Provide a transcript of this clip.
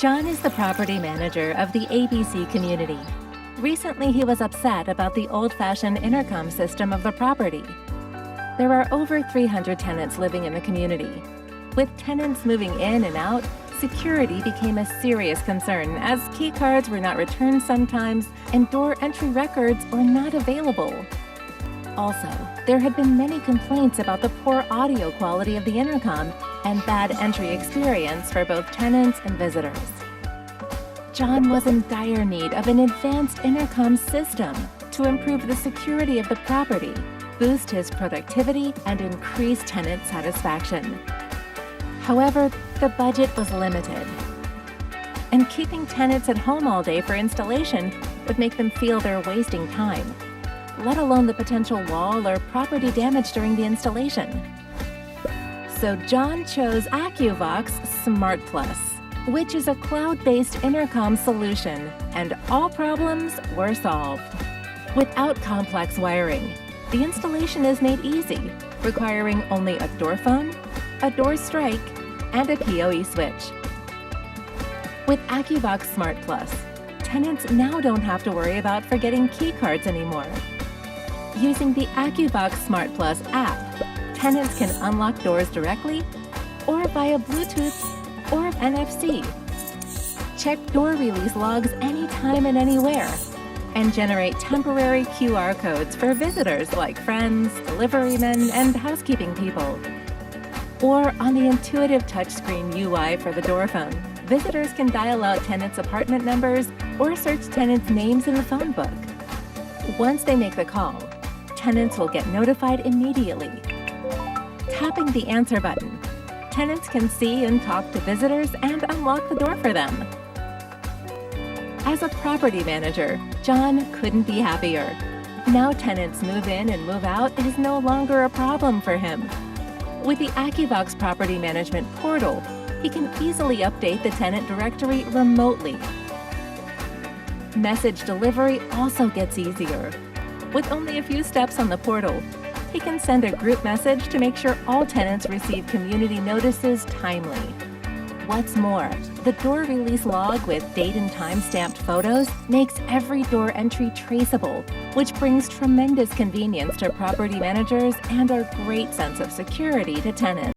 John is the property manager of the ABC community. Recently, he was upset about the old-fashioned intercom system of the property. There are over 300 tenants living in the community. With tenants moving in and out, security became a serious concern as key cards were not returned sometimes and door entry records were not available. Also, there had been many complaints about the poor audio quality of the intercom and bad entry experience for both tenants and visitors. John was in dire need of an advanced intercom system to improve the security of the property, boost his productivity, and increase tenant satisfaction. However, the budget was limited, and keeping tenants at home all day for installation would make them feel they're wasting time, let alone the potential wall or property damage during the installation. So John chose AccuVox Smart Plus, which is a cloud-based intercom solution, and all problems were solved. Without complex wiring, the installation is made easy, requiring only a door phone, a door strike, and a PoE switch. With AccuVox Smart Plus, tenants now don't have to worry about forgetting key cards anymore. Using the AccuVox Smart Plus app, tenants can unlock doors directly or via Bluetooth or NFC, check door release logs anytime and anywhere, and generate temporary QR codes for visitors like friends, deliverymen, and housekeeping people. Or on the intuitive touchscreen UI for the door phone, visitors can dial out tenants' apartment numbers or search tenants' names in the phone book. Once they make the call, tenants will get notified immediately. Tapping the answer button, tenants can see and talk to visitors and unlock the door for them. As a property manager, John couldn't be happier. Now tenants move in and move out is no longer a problem for him. With the AccuVox Property Management Portal, he can easily update the tenant directory remotely. Message delivery also gets easier. With only a few steps on the portal, he can send a group message to make sure all tenants receive community notices timely. What's more, the door release log with date and time stamped photos makes every door entry traceable, which brings tremendous convenience to property managers and a great sense of security to tenants.